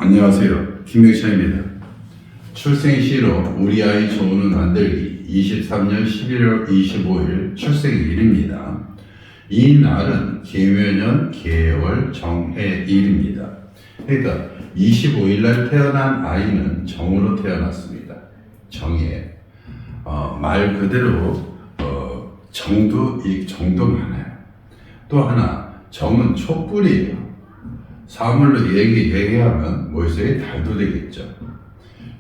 안녕하세요. 김명찬입니다. 출생시로 우리 아이 조은우 만들기 23년 11월 25일 출생일입니다. 이 날은 계묘년 계월 정해일입니다. 그러니까 25일 날 태어난 아이는 정으로 태어났습니다. 정해. 말 그대로 정도 많아요. 또 하나 정은 촛불이에요. 사물로 얘기하면 뭐였어요? 달도 되겠죠.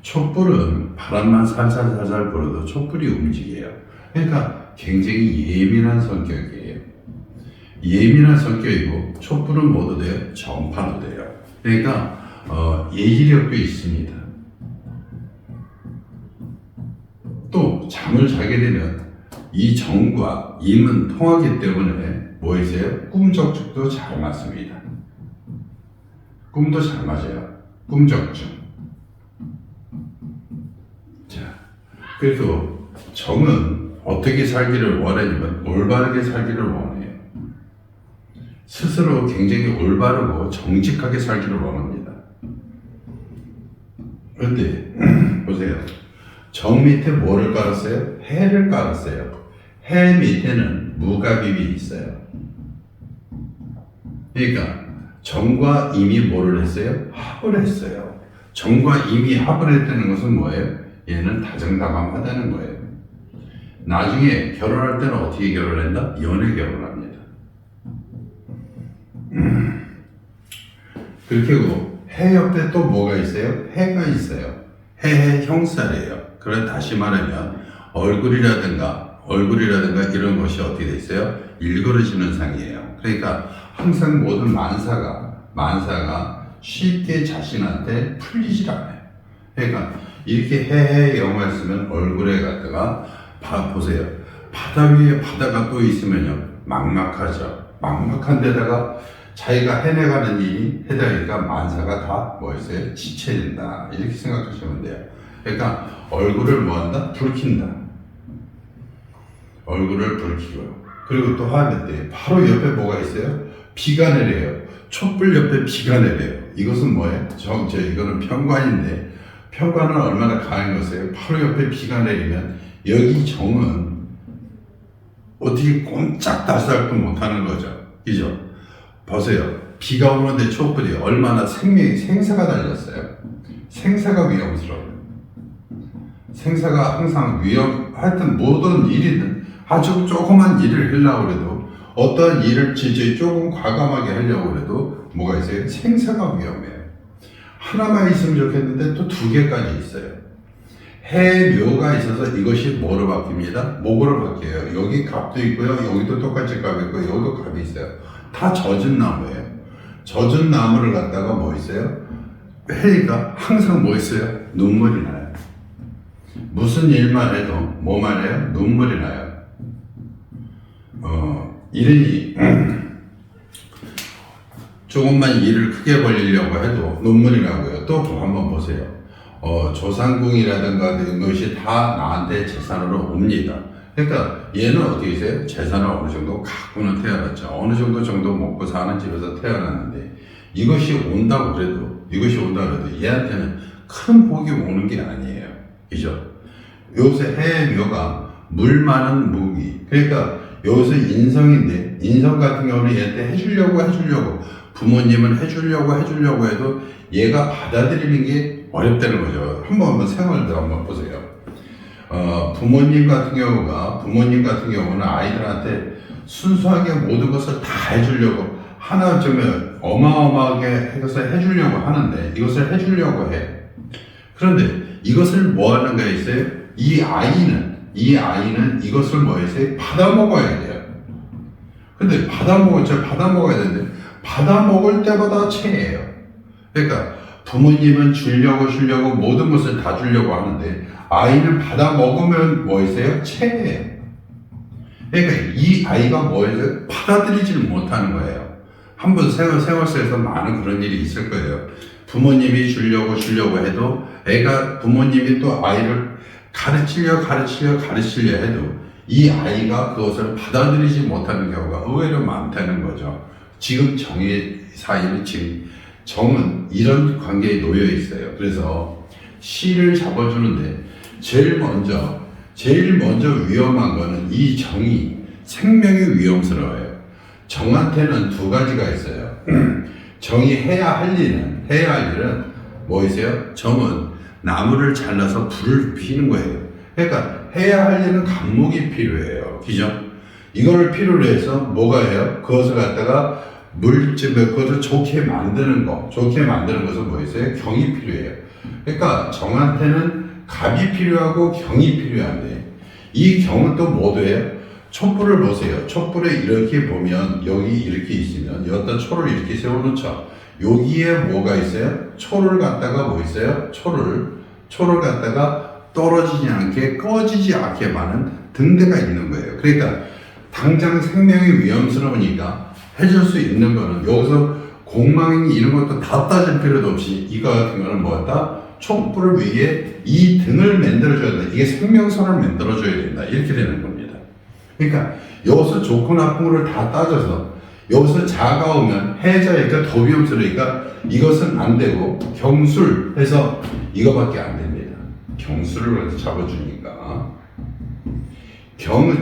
촛불은 바람만 살살살살 불어도 촛불이 움직여요. 그러니까 굉장히 예민한 성격이에요. 예민한 성격이고 촛불은 뭐도 돼요? 정파도 돼요. 그러니까 예지력도 있습니다. 또 잠을 자게 되면 이 정과 임은 통하기 때문에 뭐 있어요? 꿈적죽도 잘 맞습니다. 꿈도 잘 맞아요. 꿈적중. 자, 그래서 정은 어떻게 살기를 원하냐면 올바르게 살기를 원해요. 스스로 굉장히 올바르고 정직하게 살기를 원합니다. 그런데 보세요. 정 밑에 뭐를 깔았어요? 해를 깔았어요. 해 밑에는 무갑입이 있어요. 그러니까 정과 임이 뭐를 했어요? 합을 했어요. 정과 임이 합을 했다는 것은 뭐예요? 얘는 다정다감하다는 거예요. 나중에 결혼할 때는 어떻게 결혼한다? 연애 결혼합니다. 그렇게 하고 해 옆에 또 뭐가 있어요? 해가 있어요. 해의 형살이에요. 그럼 다시 말하면 얼굴이라든가 이런 것이 어떻게 돼 있어요? 일그러지는 상이에요. 그러니까 항상 모든 만사가 쉽게 자신한테 풀리질 않아요. 그러니까 이렇게 해의 영화에 쓰면 얼굴에 갖다가 보세요. 바다 위에 바다가 또 있으면요 막막하죠. 막막한 데다가 자기가 해내가는 일이 해다니까 만사가 다 뭐였어요? 지체된다. 이렇게 생각하시면 돼요. 그러니까 얼굴을 뭐한다? 불킨다. 얼굴을 불키고 그리고 또 하는데 바로 옆에 뭐가 있어요? 비가 내려요. 촛불 옆에 비가 내려요. 이것은 뭐예요? 이거는 편관인데 편관은 얼마나 강한 것이에요? 바로 옆에 비가 내리면 여기 정은 어떻게 꼼짝달싹도 못하는 거죠. 그죠? 보세요. 비가 오는데 촛불이 얼마나 생사가 달렸어요. 생사가 위험스러워요. 생사가 항상 하여튼 모든 일이든 아주 조그만 일을 하려고 해도 어떠한 일을 조금 과감하게 하려고 해도 뭐가 있어요? 생사가 위험해요. 하나만 있으면 좋겠는데 또 두 개까지 있어요. 해묘가 있어서 이것이 뭐로 바뀝니다? 목으로 바뀌어요. 여기 갑도 있고요. 여기도 똑같이 갑이 있고 여기도 갑이 있어요. 다 젖은 나무예요. 젖은 나무를 갖다가 뭐 있어요? 해니까 항상 뭐 있어요? 눈물이 나요. 무슨 일만 해도 뭐만 해요? 눈물이 나요. 이러니 조금만 일을 크게 벌리려고 해도 눈물이 나고요. 또 한번 보세요. 조상궁이라든가 이런 것이 다 나한테 재산으로 옵니다. 그러니까 얘는 어떻게 있어요? 재산을 어느 정도 갖고는 태어났죠. 어느 정도 먹고 사는 집에서 태어났는데 이것이 온다고 그래도 얘한테는 큰 복이 오는 게 아니에요. 그죠? 요새 해묘가 물 많은 무기. 그러니까 여기서 인성인데 인성 같은 경우는 얘한테 해주려고 부모님은 해주려고 해도 얘가 받아들이는 게 어렵다는 거죠. 한번 생활도 한번 보세요. 부모님 같은 경우는 아이들한테 순수하게 모든 것을 다 해주려고 하나 좀 어마어마하게 해서 해주려고 하는데 이것을 해주려고 해. 그런데 이것을 뭐 하는가 있어요? 이 아이는 이것을 뭐 했어요? 받아 먹어야 돼요. 근데 받아 먹어야 되는데 받아 먹을 때마다 체해요. 그러니까 부모님은 주려고 모든 것을 다 주려고 하는데 아이는 받아 먹으면 뭐 있어요? 체해요. 그러니까 이 아이가 뭐 해서 받아들이지를 못하는 거예요. 한번 생활에서 많은 그런 일이 있을 거예요. 부모님이 주려고 해도 부모님이 또 아이를 가르치려 해도 이 아이가 그것을 받아들이지 못하는 경우가 의외로 많다는 거죠. 지금 정의 사이는 지금 정은 이런 관계에 놓여 있어요. 그래서 시를 잡아주는데 제일 먼저 위험한 거는 이 정이 생명이 위험스러워요. 정한테는 두 가지가 있어요. 정이 해야 할 일은 뭐 있어요? 정은 나무를 잘라서 불을 피는 거예요. 그러니까 해야 할 일은 감목이 필요해요. 그죠? 이거를 필요로 해서 뭐가 해요? 그것을 갖다가 그것을 좋게 만드는 것은 뭐 있어요? 경이 필요해요. 그러니까 정한테는 갑이 필요하고 경이 필요한데 이 경은 또 뭐예요? 촛불을 보세요. 촛불에 이렇게 보면 여기 이렇게 있으면 여기다 초를 이렇게 세워놓죠. 여기에 뭐가 있어요? 초를 갖다가 뭐 있어요? 초를 갖다가 떨어지지 않게 꺼지지 않게 많은 등대가 있는 거예요. 그러니까 당장 생명이 위험스러우니까 해줄 수 있는 거는 여기서 공망이 이런 것도 다 따질 필요도 없이 이거 같은 거는 뭐였다? 촛불을 위해 이 등을 만들어줘야 된다. 이게 생명선을 만들어줘야 된다. 이렇게 되는 겁니다. 그러니까 여기서 좋고 나쁜 거를 다 따져서 여기서 자가 오면 해자니까 더 위험스러우니까 이것은 안 되고 경술해서 이거밖에 안 됩니다. 경술을 해서 잡아주니까 경은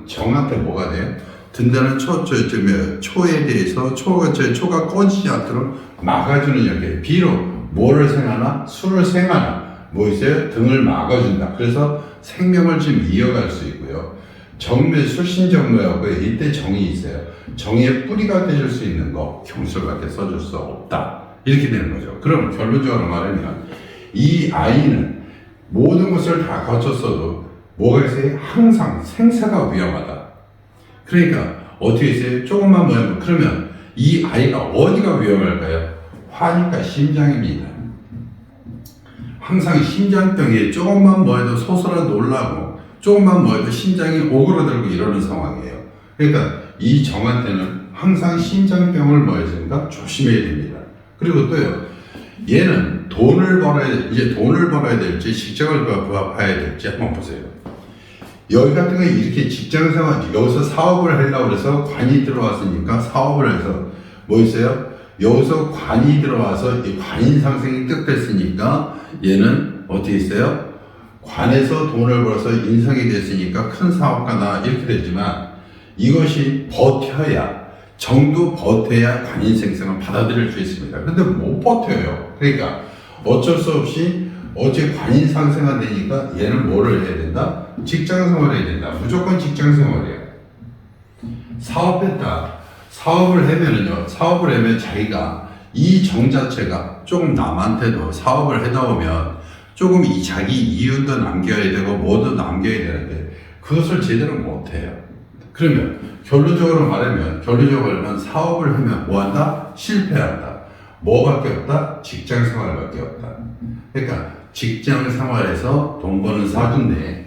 정한테 뭐가 돼요? 든든한 초에 대해서 초가 꺼지지 않도록 막아주는 역할. 비록 뭐를 생하나 술을 생하나 뭐 있어요? 등을 막아준다. 그래서 생명을 좀 이어갈 수 있고요. 정묘 술신정묘하고 이때 정이 있어요. 정의 뿌리가 되줄 수 있는 거 경술밖에 써줄 수 없다. 이렇게 되는 거죠. 그럼 결론적으로 말하면 이 아이는 모든 것을 다 거쳤어도 뭐가 있어요? 항상 생사가 위험하다. 그러니까 어떻게 있어요? 조금만 모여보면 그러면 이 아이가 어디가 위험할까요? 화니까 심장입니다. 항상 심장병에 조금만 모여도 소설아 놀라고 조금만 모여도 심장이 오그라들고 이러는 상황이에요. 그러니까 이 정한테는 항상 심장병을 모여주니까 조심해야 됩니다. 그리고 또요, 얘는 돈을 벌어야 될지 직장을 봐야 될지 한번 보세요. 여기 같은 거 이렇게 직장 생활, 여기서 사업을 하려고 해서 관이 들어왔으니까 사업을 해서 뭐 있어요? 여기서 관이 들어와서 이 관인 상승이 뜻했으니까 얘는 어떻게 있어요? 관에서 돈을 벌어서 인성이 됐으니까 큰 사업가다 이렇게 되지만 이것이 정도 버텨야 관인 생성을 받아들일 수 있습니다. 근데 못 버텨요. 그러니까 어쩔 수 없이 어제 관인 상승가 되니까 얘는 뭐를 해야 된다? 직장 생활을 해야 된다. 무조건 직장 생활이에요. 사업을 하면 자기가 이 정 자체가 조금 남한테도 사업을 해다 보면 조금 자기 이윤도 남겨야 되고 뭐도 남겨야 되는데 그것을 제대로 못해요. 그러면 결론적으로 말하면 사업을 하면 뭐한다? 실패한다. 뭐밖에 없다? 직장 생활밖에 없다. 그러니까 직장 생활에서 돈 버는 사주인데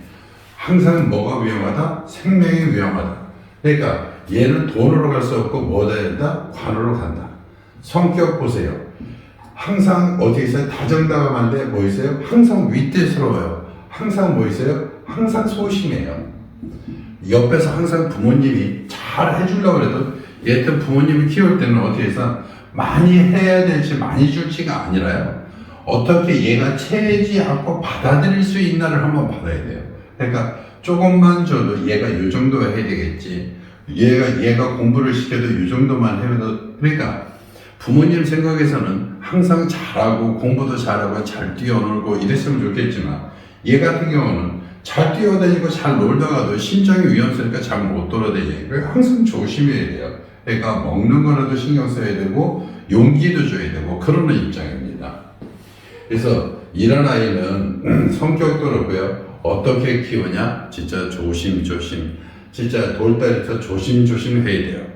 항상 뭐가 위험하다? 생명이 위험하다. 그러니까 얘는 돈으로 갈 수 없고 뭐다 된다? 관으로 간다. 성격 보세요. 항상 어디 있어요? 다정다감한데 뭐 있어요? 항상 위태스러워요. 항상 뭐 있어요? 항상 소심해요. 옆에서 항상 부모님이 잘 해주려고 해도 얘한테 부모님이 키울 때는 어떻게 해서 많이 해야 될지 많이 줄지가 아니라요. 어떻게 얘가 채지 않고 받아들일 수 있나를 한번 받아야 돼요. 그러니까 조금만 줘도 얘가 이 정도 해야 되겠지. 얘가 공부를 시켜도 이 정도만 해도 그러니까 부모님 생각에서는 항상 잘하고 공부도 잘하고 잘 뛰어놀고 이랬으면 좋겠지만 얘 같은 경우는 잘 뛰어다니고 잘 놀다가도 심장이 위험하니까 잘 못 돌아다니니까 그러니까 항상 조심해야 돼요. 그러니까 먹는 거라도 신경 써야 되고 용기도 줘야 되고 그러는 입장입니다. 그래서 이런 아이는 성격도 그렇고요. 어떻게 키우냐? 진짜 조심조심. 진짜 돌다리에서 조심조심 해야 돼요.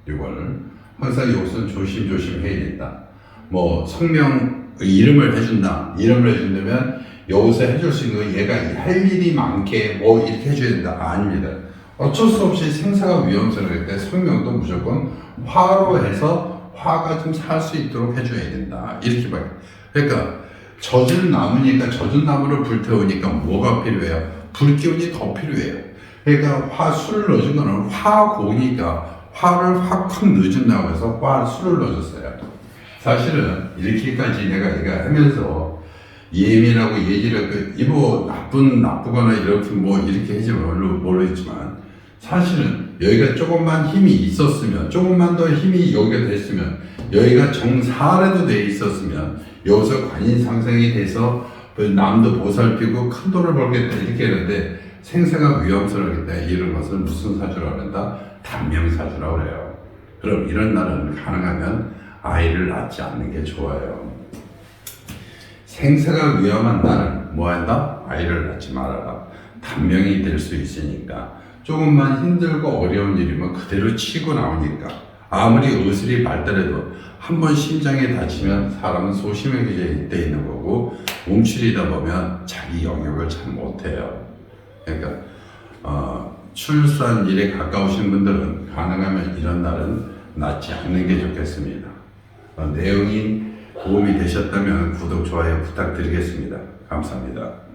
이거를. 항상 여기서는 조심조심 해야 된다. 뭐 성명 이름을 해준다면 여기서 해줄 수 있는 거 얘가 할 일이 많게 뭐 이렇게 해줘야 된다. 아닙니다. 어쩔 수 없이 생사가 위험스러울 때 성명도 무조건 화로 해서 화가 좀 살 수 있도록 해줘야 된다. 이렇게 봐요. 그러니까 젖은 나무를 불태우니까 뭐가 필요해요? 불기운이 더 필요해요. 그러니까 술을 넣어준 거는 화고니까 화를 확 넣어준다고 해서 술을 넣어줬어요. 사실은 이렇게까지 내가 하면서 예민하고 예지력 이거 나쁘거나 이렇게 뭐 이렇게 하지 모르겠지만 사실은 여기가 조금만 힘이 있었으면 조금만 더 힘이 여기가 됐으면 여기가 정사라도 돼 있었으면 여기서 관인 상승이 돼서 남도 보살피고 큰 돈을 벌겠다 이렇게 했는데 생사가 위험스럽겠다 이런 것을 무슨 사주라고 한다? 단명사주라고 그래요. 그럼 이런 날은 가능하면 아이를 낳지 않는 게 좋아요. 생사가 위험한 날은 뭐 한다? 아이를 낳지 말아라. 단명이 될 수 있으니까 조금만 힘들고 어려운 일이면 그대로 치고 나오니까 아무리 의술이 발달해도 한번 심장에 다치면 사람은 소심하게 돼 있는 거고 움츠리다 보면 자기 영역을 잘 못해요. 그러니까 출산 일에 가까우신 분들은 가능하면 이런 날은 낳지 않는 게 좋겠습니다. 내용이 도움이 되셨다면 구독, 좋아요 부탁드리겠습니다. 감사합니다.